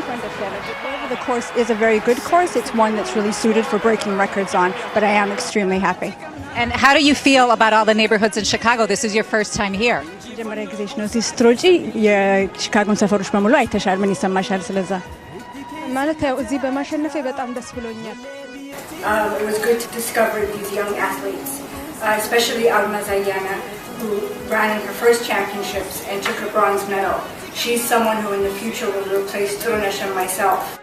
The course is a very good course. It's one that's really suited for breaking records on, but I am extremely happy. And how do you feel about all the neighborhoods in Chicago? This is your first time here. It was good to discover these young athletes, especially Alma Zayana, who ran in her first championships and took a bronze medal. She's someone who in the future will replace Turunesh and myself.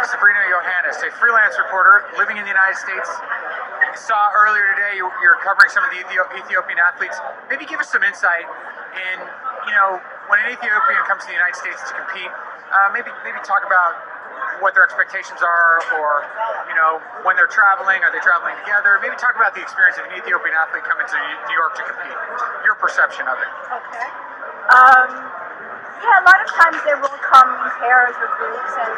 Sabrina Yohannes, a freelance reporter living in the United States. Saw earlier today you're covering some of the Ethiopian athletes. Maybe give us some insight in, when an Ethiopian comes to the United States to compete, maybe talk about what their expectations are, or when they're traveling, are they traveling together? Maybe talk about the experience of an Ethiopian athlete coming to New York to compete, your perception of it. Okay. Yeah, a lot of times they will come in pairs or groups, and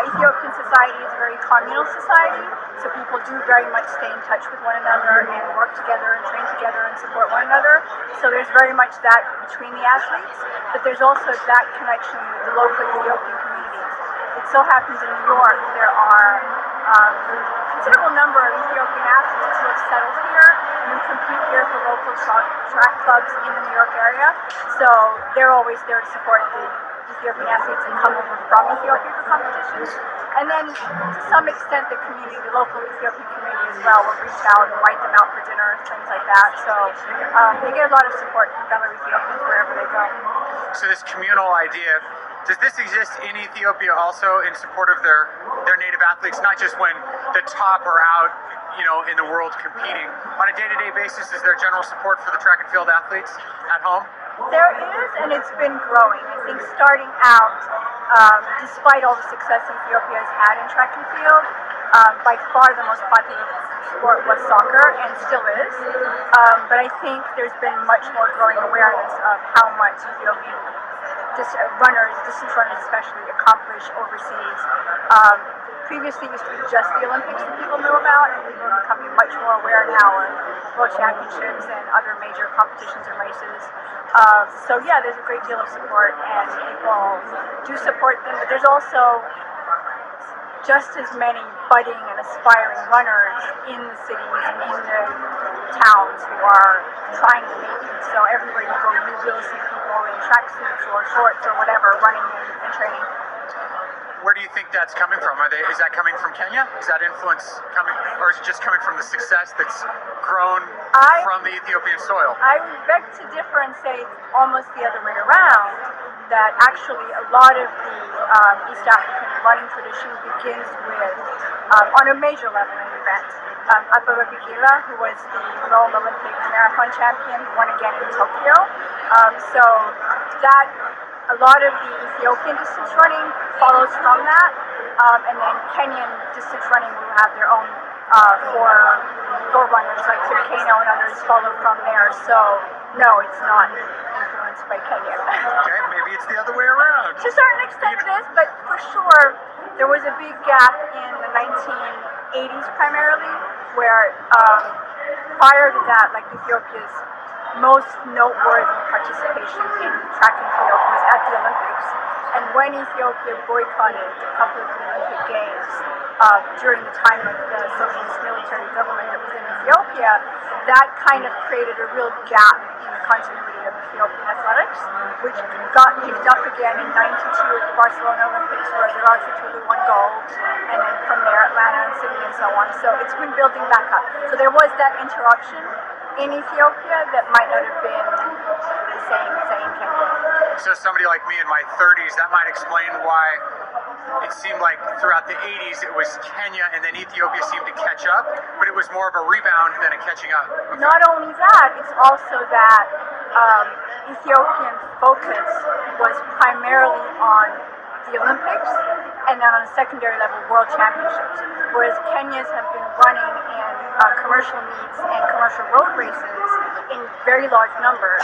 Ethiopian society is a very communal society, so people do very much stay in touch with one another and work together and train together and support one another. So there's very much that between the athletes, but there's also that connection with the local Ethiopian communities. It so happens in New York there are a considerable number of Ethiopian athletes who have settled here and who compete here for local track clubs in the New York area. So they're always there to support the Ethiopian athletes and come over from Ethiopia for competitions. And then to some extent the community, the local Ethiopian community as well, will reach out and invite them out for dinner, things like that. So they get a lot of support from fellow Ethiopians wherever they go. So this communal idea, does this exist in Ethiopia also in support of their native athletes, not just when the top are out, in the world competing? On a day-to-day basis, is there general support for the track and field athletes at home? There is, and it's been growing. I think starting out, despite all the success Ethiopia has had in track and field, by far the most popular sport was soccer, and still is. But I think there's been much more growing awareness of how much Ethiopian runners, distance runners especially, accomplish overseas. Previously, it used to be just the Olympics that people knew about, and people are becoming much more aware now of world championships and other major competitions and races. So yeah, there's a great deal of support, and people do support them, but there's also just as many budding and aspiring runners in the cities and in the towns who are trying to make it. So everywhere you go, you will see people in tracksuits or shorts or whatever running and training. Where do you think that's coming from? Is that coming from Kenya? Is that influence coming, or is it just coming from the success that's grown from the Ethiopian soil? I would beg to differ and say almost the other way around, that actually a lot of the East African running tradition begins with, on a major level, an event. Ababa Bikila, who was the Rome Olympic marathon champion, who won again in Tokyo. So that a lot of the Ethiopian distance running follows from that, and then Kenyan distance running will have their own for runners like Kano and others follow from there. So no, it's not influenced by Kenya. Okay, maybe it's the other way around. To a certain extent it is, but for sure there was a big gap in the 1980s primarily, where prior to that, like Ethiopia's most noteworthy participation in track and field was at the Olympics. And when Ethiopia boycotted a couple of the Olympic Games during the time of the socialist military government that was in Ethiopia, that kind of created a real gap in the continuity of Ethiopian athletics, which got picked up again in '92 at the Barcelona Olympics, where Deraja Tulu won gold, and then from there Atlanta and Sydney and so on. So it's been building back up. So there was that interruption in Ethiopia that might not have been the same in Kenya. So So somebody like me in my 30s, that might explain why it seemed like throughout the 80s it was Kenya and then Ethiopia seemed to catch up, but it was more of a rebound than a catching up. Okay. Not only that, it's also that Ethiopian focus was primarily on the Olympics and then on a secondary level World Championships, whereas Kenyans have been running in commercial meets and commercial road races in very large numbers,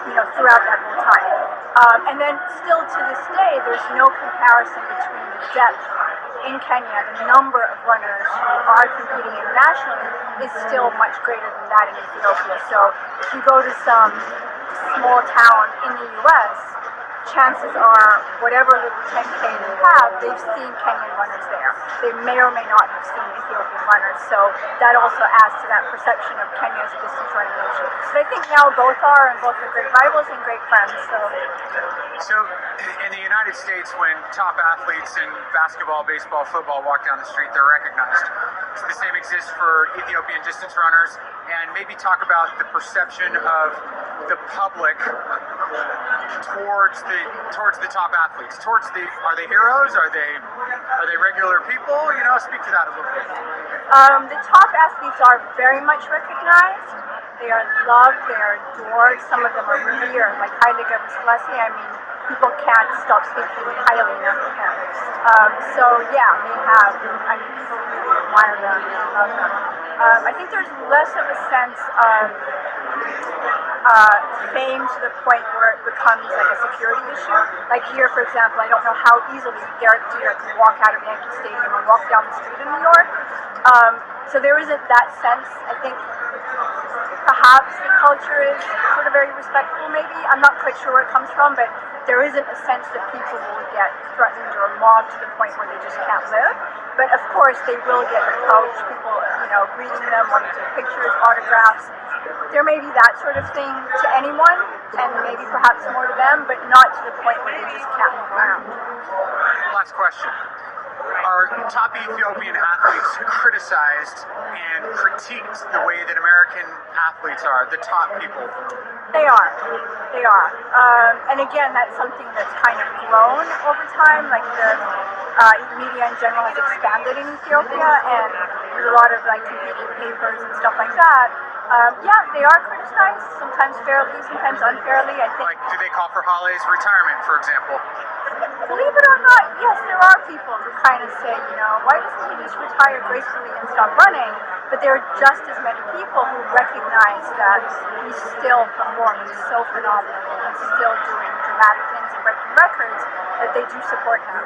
throughout that whole time. And then still to this day, there's no comparison between the depth in Kenya, the number of runners who are competing internationally is still much greater than that in Ethiopia. So if you go to some small town in the US, chances are whatever little 10K they have, they've seen Kenyan runners there. They may or may not have seen Ethiopian runners. So that also adds to that perception of Kenya as a distance running nation. But I think now both are, and both are great rivals and great friends. So in the United States, when top athletes in basketball, baseball, football walk down the street, they're recognized. So the same exists for Ethiopian distance runners, and maybe talk about the perception of the public towards the top athletes. Are they heroes? Are they regular people? Speak to that a little bit. The top athletes are very much recognized. They are loved. They are adored. Some of them are revered, like Haile Selassie. I mean, people can't stop speaking highly enough of him. So yeah, they have. People really admire them and love them. I think there's less of a sense of fame to the point where it becomes like a security issue. Like here, for example, I don't know how easily Derek Jeter could walk out of Yankee Stadium and walk down the street in New York. So there isn't that sense. I think perhaps the culture is sort of very respectful, maybe. I'm not quite sure where it comes from, but there isn't a sense that people will get threatened or mobbed to the point where they just can't live. But of course, they will get approached, people, greeting them, wanting to take pictures, autographs. There may be that sort of thing to anyone, and maybe perhaps more to them, but not to the point where they just can't move around. Last question. Are top Ethiopian athletes criticized and critiqued the way that American athletes are, the top people? They are. And again, that's something that's kind of grown over time. Like the media in general has expanded in Ethiopia, and there's a lot of competing papers and stuff like that. Yeah, they are criticized, sometimes fairly, sometimes unfairly. I think. Like, do they call for Hale's retirement, for example? Believe it or not, yes, there are people who kind of say, why doesn't he just retire gracefully and stop running? But there are just as many people who recognize that he's still performing so phenomenally and still doing dramatic things and breaking records that they do support him.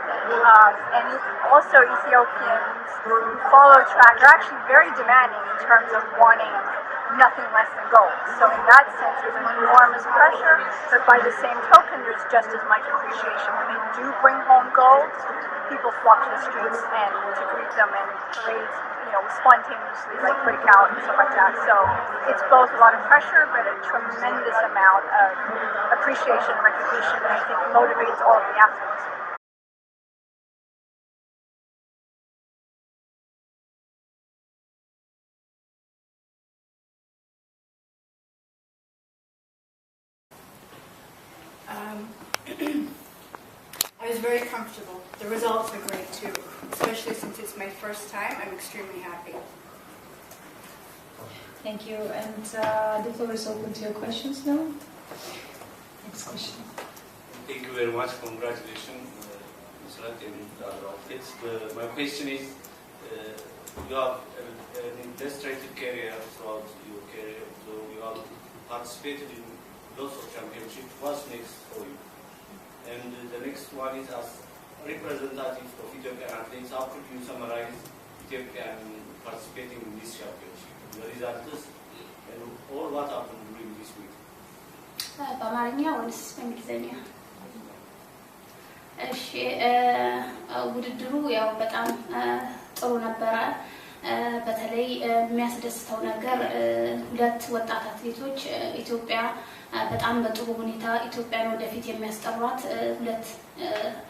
And also Ethiopians who follow track are actually very demanding in terms of wanting nothing less than gold. So in that sense, there's an enormous pressure, but by the same token, there's just as much appreciation. When they do bring home gold, people flock to the streets and to greet them, and parades, spontaneously break out and stuff like that. So it's both a lot of pressure, but a tremendous amount of appreciation and recognition that I think motivates all of the athletes. I was very comfortable. The results are great too, especially since it's my first time. I'm extremely happy. Thank you. And the floor is open to your questions now. Next question. Thank you very much. Congratulations, Nusrat and other athletes. My question is, you have an illustrated career throughout your career, so you have participated in lots of championships. What's next for you? And the next one is, as representative of Ethiopian athletes, how could you summarize Ethiopian participating in this championship? The results or what happened during this week? በአማርኛ ወይስ በእንግሊዝኛ? እሺ ውድድሩ ያው በጣም ጥሩ ነበረ። በተለይ የሚያስደስተው ነገር ሁለት ወጣት አትሌቶች ኢትዮጵያ በጣም በጥሩ ሁኔታ ኢትዮጵያን ወደፊት የሚያስጠሯት ሁለት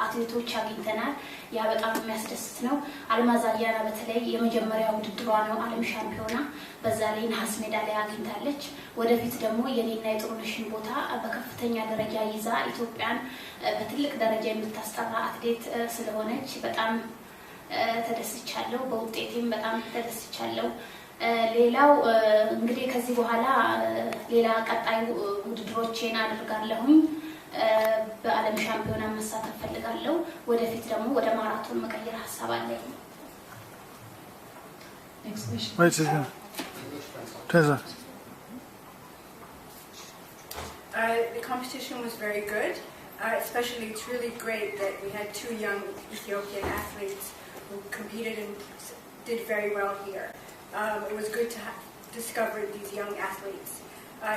አትሌቶች አግኝተናል። ያ በጣም የሚያስደስት ነው። አልማዝ አያና በተለይ የመጀመሪያ ውድድሯ ነው ዓለም ሻምፒዮና፣ በዛ ላይ ነሐስ ሜዳሊያ አግኝታለች። ወደፊት ደግሞ የኔና የጥሩነሽን ቦታ በከፍተኛ ደረጃ ይዛ ኢትዮጵያን በትልቅ ደረጃ የምታስጠራ አትሌት ስለሆነች በጣም ተደስቻለሁ። በውጤቴም በጣም ተደስቻለሁ። ሌላው እንግዲህ ከዚህ በኋላ ሌላ ቀጣይ ውድድሮችን አድርጋለሁኝ። በዓለም ሻምፒዮና መሳተፍ ፈልጋለሁ። ወደፊት ደግሞ ወደ ማራቶን መቀየር ሐሳብ አለኝ። The competition was very good. Especially, it's really great that we had two young Ethiopian athletes who competed and did very well here. It was good to discover these young athletes,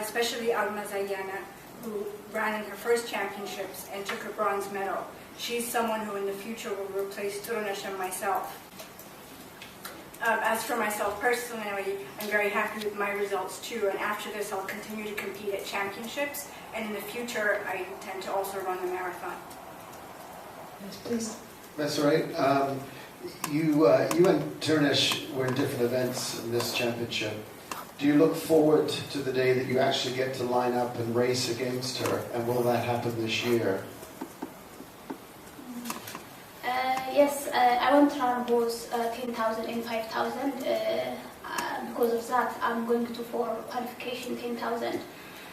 especially Almaz Ayana, who ran in her first championships and took a bronze medal. She's someone who in the future will replace Turunesh and myself. As for myself personally, I'm very happy with my results too, and after this I'll continue to compete at championships, and in the future I intend to also run the marathon. Yes, please. That's right. You and Turunesh were in different events in this championship. Do you look forward to the day that you actually get to line up and race against her, and will that happen this year? Yes, I want to run both 10,000 and 5,000. Because of that, I'm going to for qualification 10,000.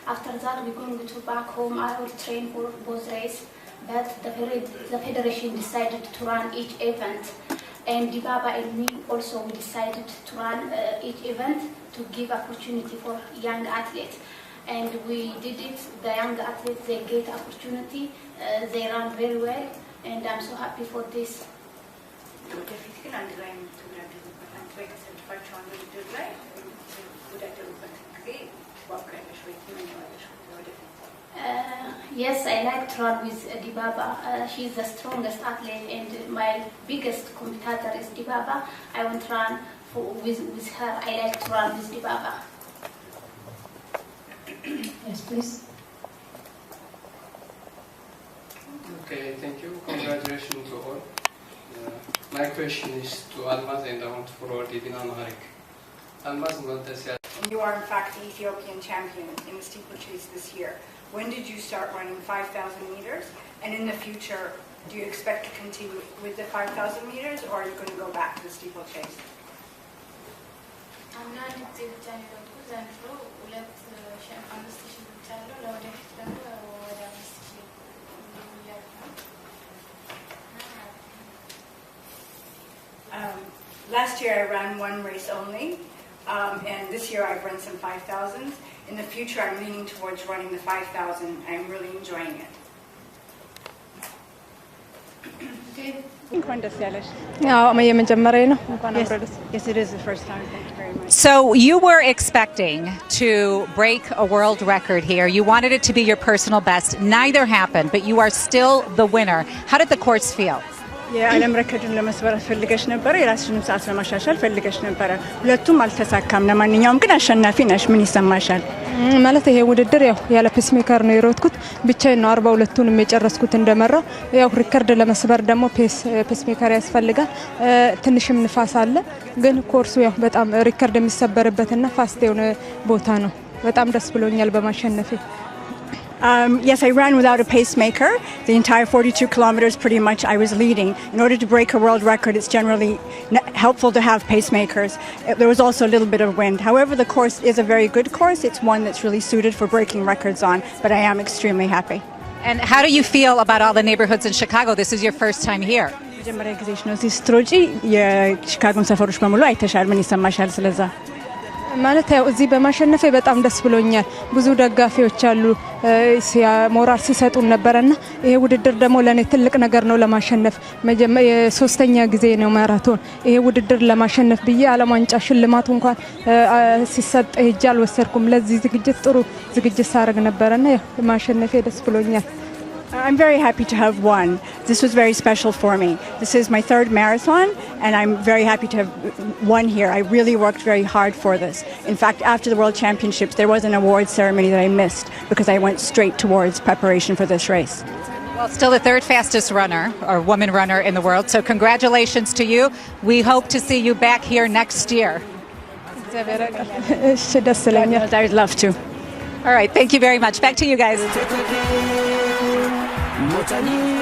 After that, we're going to back home. I will train for both races, but the federation decided to run each event. And Dibaba and me also we decided to run each event to give opportunity for young athletes. And we did it. The young athletes, they get opportunity. They run very well. And I'm so happy for this. Yes, I like to run with Dibaba. She's the strongest athlete, and my biggest competitor is Dibaba. I want to run with her. I like to run with Dibaba. Yes, please. Okay, thank you. Congratulations to all. My question is to Almaz, and I want to forward it in Amharic. Almaz, you are in fact the Ethiopian champion in the steeplechase this year. When did you start running 5,000 meters? And in the future, do you expect to continue with the 5,000 meters, or are you going to go back to the steeplechase? Last year I ran one race only, and this year I've run some 5,000s. In the future I'm leaning towards running the 5,000. I'm really enjoying it. Yes, it is the first time. Thank you very much. So you were expecting to break a world record here. You wanted it to be your personal best. Neither happened, but you are still the winner. How did the course feel? የዓለም ረከዱን ለመስበር ፈልገሽ ነበር፣ የራስሽንም ሰዓት ለማሻሻል ፈልገሽ ነበር። ሁለቱም አልተሳካም። ለማንኛውም ግን አሸናፊ ነሽ። ምን ይሰማሻል? ማለት ይሄ ውድድር ያው ያለ ፔስ ሜከር ነው የሮጥኩት። ብቻዬን ነው 42ቱንም የጨረስኩት እንደመራው። ያው ሪከርድ ለመስበር ደግሞ ፔስ ሜከር ያስፈልጋል። ትንሽም ንፋስ አለ። ግን ኮርሱ ያው በጣም ሪከርድ የሚሰበርበትና ፋስት የሆነ ቦታ ነው። በጣም ደስ ብሎኛል በማሸነፌ። Yes, I ran without a pacemaker. The entire 42 kilometers, pretty much, I was leading. In order to break a world record, it's generally helpful to have pacemakers. There was also a little bit of wind. However, the course is a very good course. It's one that's really suited for breaking records on, but I am extremely happy. And how do you feel about all the neighborhoods in Chicago? This is your first time here. መጀመሪያ ጊዜሽ ነው እዚህ ስትሮጪ። የቺካጎን ሰፈሮች በሙሉ አይተሻል። ምን ይሰማሻል ስለዛ? ማለት ያው እዚህ በማሸነፌ በጣም ደስ ብሎኛል። ብዙ ደጋፊዎች አሉ ሞራል ሲሰጡን ነበርና ይሄ ውድድር ደግሞ ለኔ ትልቅ ነገር ነው ለማሸነፍ። የሶስተኛ ጊዜ ነው ማራቶን። ይሄ ውድድር ለማሸነፍ ብዬ ዓለም ዋንጫ ሽልማቱ እንኳን ሲሰጥ ሄጄ አልወሰድኩም። ለዚህ ዝግጅት ጥሩ ዝግጅት ሳረግ ነበርና ያው ማሸነፌ ደስ ብሎኛል። I'm very happy to have won. This was very special for me. This is my third marathon, and I'm very happy to have won here. I really worked very hard for this. In fact, after the World Championships, there was an award ceremony that I missed because I went straight towards preparation for this race. Well, still the third fastest runner or woman runner in the world. So congratulations to you. We hope to see you back here next year. I'd love to. All right. Thank you very much. Back to you guys. Motani